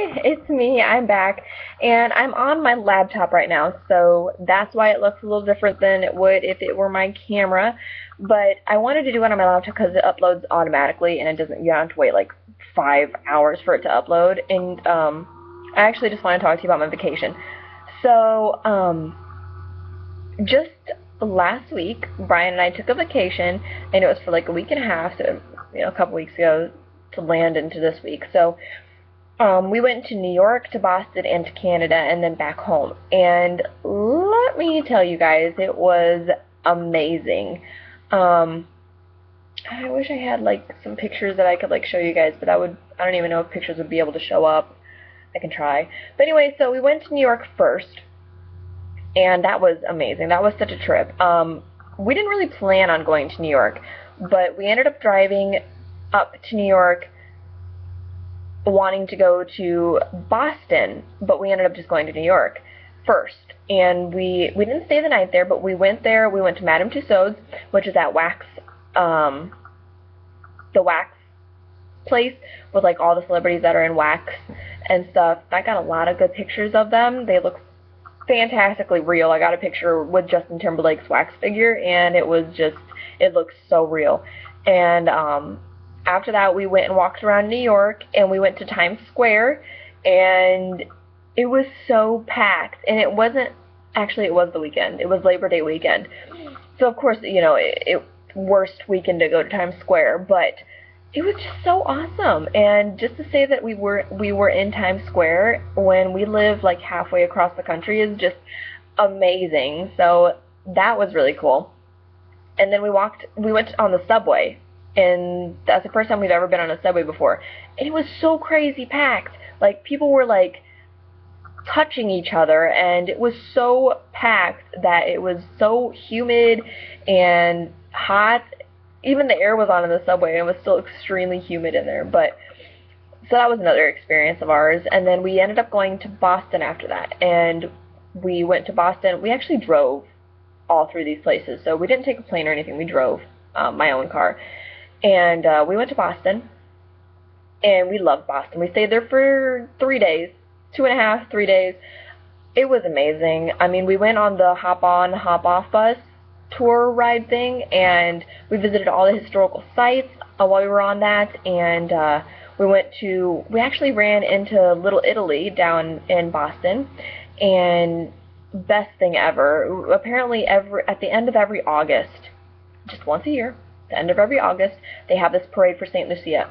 It's me. I'm back, and I'm on my laptop right now, so that's why it looks a little different than it would if it were my camera. But I wanted to do it on my laptop because it uploads automatically, and it doesn't. You don't have to wait like 5 hours for it to upload. And I actually just want to talk to you about my vacation. So just last week, Brian and I took a vacation, and it was for like a week and a half, so a couple weeks ago to land into this week. So we went to New York, to Boston, and to Canada, and then back home. And let me tell you guys, it was amazing. Um, I wish I had like some pictures that I could like show you guys, but I don't even know if pictures would be able to show up. I can try. But anyway, so we went to New York first, and that was amazing. That was such a trip. We didn't really plan on going to New York, but we ended up driving up to New York wanting to go to Boston, but we ended up just going to New York first. And we didn't stay the night there, but we went there. We went to Madame Tussauds, which is that the wax place with like all the celebrities that are in wax and stuff. I got a lot of good pictures of them. They look fantastically real. I got a picture with Justin Timberlake's wax figure, and it looks so real. And after that, we went and walked around New York, and we went to Times Square, and it was so packed. And it was the weekend. It was Labor Day weekend. So, of course, it worst weekend to go to Times Square, but it was just so awesome. And just to say that we were in Times Square when we live like halfway across the country is just amazing. So that was really cool. And then we went on the subway, and that's the first time we've ever been on a subway before. And it was so crazy packed. Like, people were like touching each other, and it was so packed that it was so humid and hot. Even the air was on in the subway, and it was still extremely humid in there. But so that was another experience of ours. And then we ended up going to Boston after that. And we went to Boston. We actually drove all through these places. So we didn't take a plane or anything. We drove my own car. And we went to Boston, and we loved Boston. We stayed there for 3 days, 2.5, 3 days. It was amazing. I mean, we went on the hop-on, hop-off bus tour ride thing, and we visited all the historical sites while we were on that. And we actually ran into Little Italy down in Boston, and best thing ever. Apparently, at the end of every August, just once a year, the end of every August, they have this parade for St. Lucia.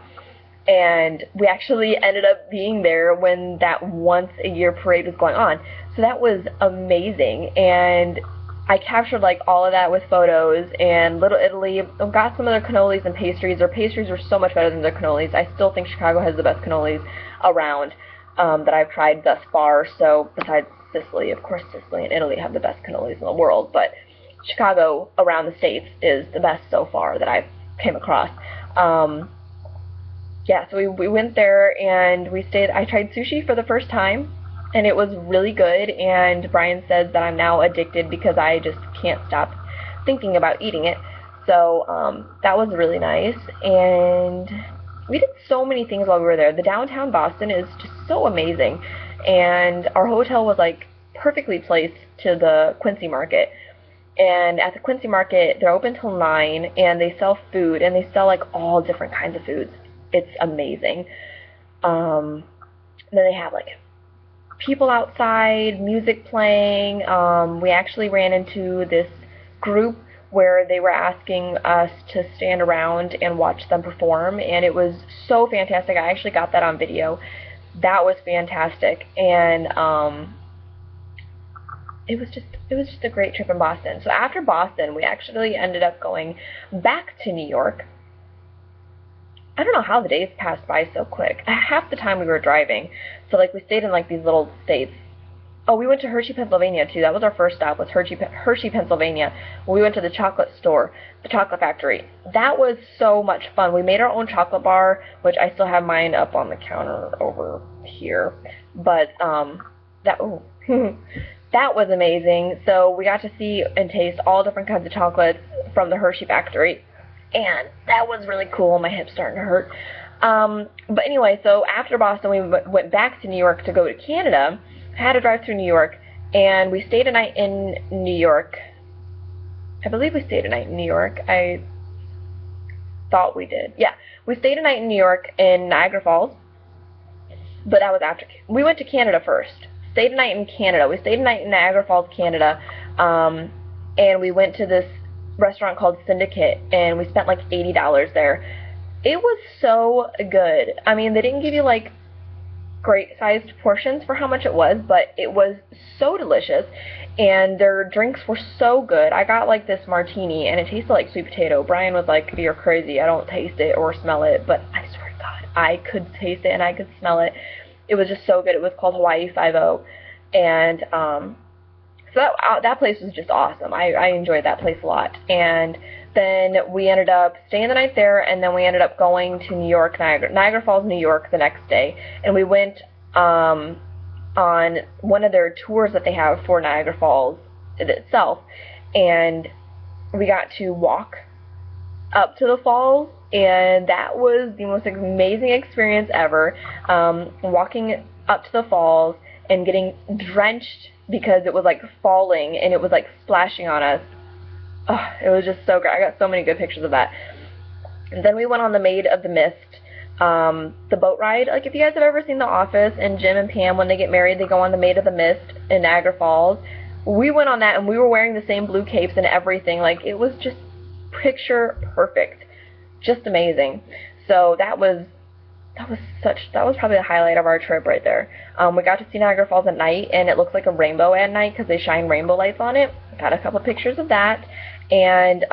And we actually ended up being there when that once a year parade was going on. So that was amazing. And I captured like all of that with photos. And Little Italy got some of their cannolis and pastries. Their pastries were so much better than their cannolis. I still think Chicago has the best cannolis around that I've tried thus far. So besides Sicily, of course, Sicily and Italy have the best cannolis in the world, but Chicago around the states is the best so far that I've came across. Yeah, so we went there, and I tried sushi for the first time, and it was really good. And Brian says that I'm now addicted because I just can't stop thinking about eating it. So that was really nice. And we did so many things while we were there. The downtown Boston is just so amazing. And our hotel was like perfectly placed to the Quincy Market. And at the Quincy Market, they're open till 9, and they sell food, and they sell like all different kinds of foods. It's amazing. Then they have like people outside, music playing. We actually ran into this group where they were asking us to stand around and watch them perform, and it was so fantastic. I actually got that on video. That was fantastic. And it was just a great trip in Boston. So after Boston, we actually ended up going back to New York. I don't know how the days passed by so quick. Half the time we were driving. So like we stayed in like these little states. Oh, we went to Hershey, Pennsylvania too. That was our first stop, was Hershey, Pennsylvania. We went to the chocolate store, the chocolate factory. That was so much fun. We made our own chocolate bar, which I still have mine up on the counter over here. But that that was amazing. So we got to see and taste all different kinds of chocolates from the Hershey factory, and that was really cool. My hip's starting to hurt. But anyway, so after Boston, we went back to New York to go to Canada. I had to drive through New York, and we stayed a night in New York. I believe we stayed a night in New York. I thought we did. Yeah, we stayed a night in New York in Niagara Falls, but that was after. We went to Canada first. Stayed a night in Canada. We stayed a night in Niagara Falls, Canada, and we went to this restaurant called Syndicate, and we spent like $80 there. It was so good. I mean, they didn't give you like great sized portions for how much it was, but it was so delicious, and their drinks were so good. I got like this martini, and it tasted like sweet potato. Brian was like, "You're crazy, I don't taste it or smell it," but I swear to God, I could taste it and I could smell it. It was just so good. It was called Hawaii 5-0, and so that place was just awesome. I enjoyed that place a lot. And then we ended up staying the night there, and then we ended up going to New York, Niagara Falls, New York the next day. And we went on one of their tours that they have for Niagara Falls itself. And we got to walk up to the falls, and that was the most amazing experience ever. Walking up to the falls and getting drenched because it was like falling and it was like splashing on us. Oh, it was just so great. I got so many good pictures of that. And then we went on the Maid of the Mist, the boat ride. Like, if you guys have ever seen The Office, and Jim and Pam, when they get married, they go on the Maid of the Mist in Niagara Falls. We went on that, and we were wearing the same blue capes and everything. Like, it was just picture perfect. Just amazing. So that was probably the highlight of our trip right there. We got to see Niagara Falls at night, and it looks like a rainbow at night because they shine rainbow lights on it. Got a couple pictures of that. And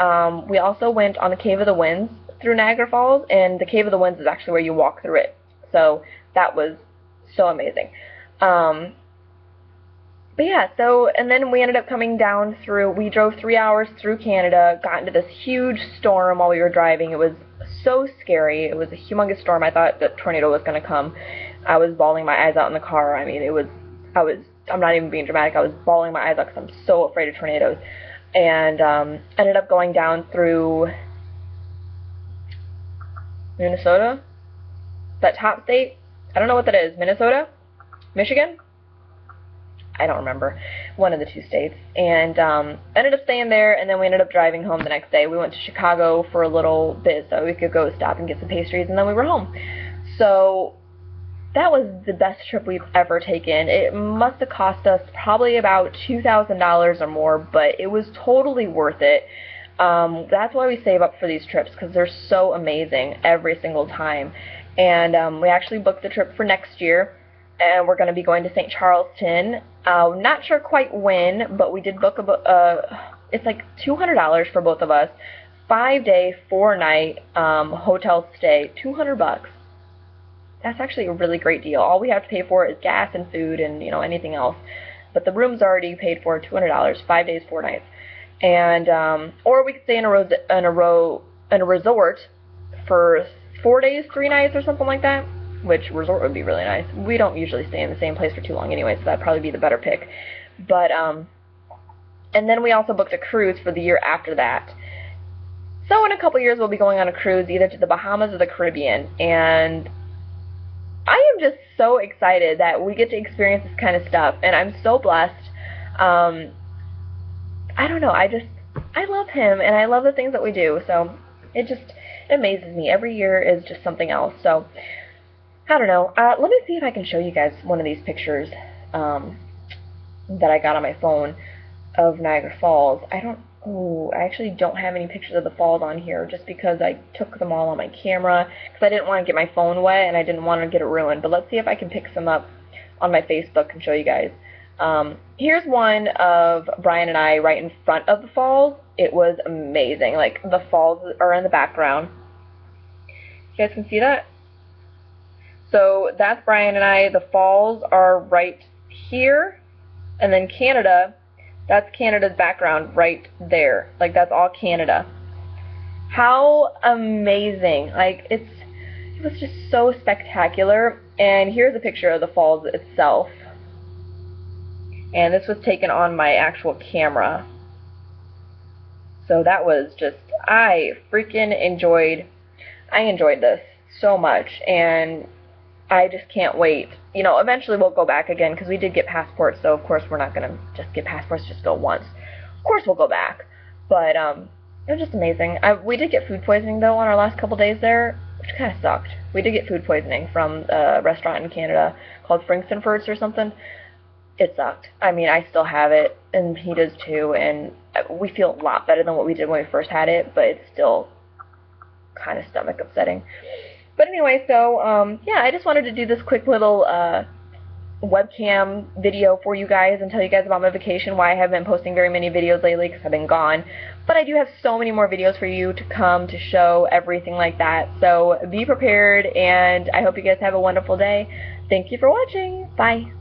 we also went on the Cave of the Winds through Niagara Falls, and the Cave of the Winds is actually where you walk through it. So that was so amazing. But yeah, and then we ended up coming down through, we drove 3 hours through Canada, got into this huge storm while we were driving. It was so scary. It was a humongous storm. I thought that tornado was going to come. I was bawling my eyes out in the car. I mean, I'm not even being dramatic. I was bawling my eyes out because I'm so afraid of tornadoes. And ended up going down through Minnesota, that top state. I don't know what that is. Minnesota? Michigan? I don't remember. One of the two states. And ended up staying there, and then we ended up driving home the next day. We went to Chicago for a little bit so we could go stop and get some pastries, and then we were home. So that was the best trip we've ever taken. It must have cost us probably about $2,000 or more, but it was totally worth it. That's why we save up for these trips, because they're so amazing every single time. And we actually booked the trip for next year, and we're going to be going to St. Charleston. Not sure quite when, but we did book it's like $200 for both of us. 5-day, 4-night hotel stay, $200. That's actually a really great deal. All we have to pay for is gas and food and, you know, anything else. But the room's already paid for, $200, 5 days, 4 nights. And or we could stay in a resort for 4 days, 3 nights or something like that, which resort would be really nice. We don't usually stay in the same place for too long anyway, so that'd probably be the better pick. But and then we also booked a cruise for the year after that. So in a couple years we'll be going on a cruise either to the Bahamas or the Caribbean, and I am just so excited that we get to experience this kind of stuff, and I'm so blessed. I don't know, I love him, and I love the things that we do, so it amazes me. Every year is just something else. So I don't know. Let me see if I can show you guys one of these pictures that I got on my phone of Niagara Falls. I actually don't have any pictures of the falls on here just because I took them all on my camera because I didn't want to get my phone wet and I didn't want to get it ruined. But let's see if I can pick some up on my Facebook and show you guys. Here's one of Brian and I right in front of the falls. It was amazing. Like, the falls are in the background. You guys can see that? So that's Brian and I. The falls are right here. And then Canada, that's Canada's background right there. Like, that's all Canada. How amazing. Like, it was just so spectacular. And here's a picture of the falls itself. And this was taken on my actual camera. So that was just, I enjoyed this so much, and I just can't wait. You know, eventually we'll go back again because we did get passports, so of course we're not gonna just get passports, just go once. Of course we'll go back, but it was just amazing. We did get food poisoning though on our last couple days there, which kind of sucked. We did get food poisoning from a restaurant in Canada called Frankenfurt's or something. It sucked. I mean, I still have it, and he does too, and we feel a lot better than what we did when we first had it, but it's still kind of stomach upsetting. But anyway, so yeah, I just wanted to do this quick little webcam video for you guys and tell you guys about my vacation, why I haven't been posting very many videos lately because I've been gone. But I do have so many more videos for you to come to show everything like that. So be prepared, and I hope you guys have a wonderful day. Thank you for watching. Bye.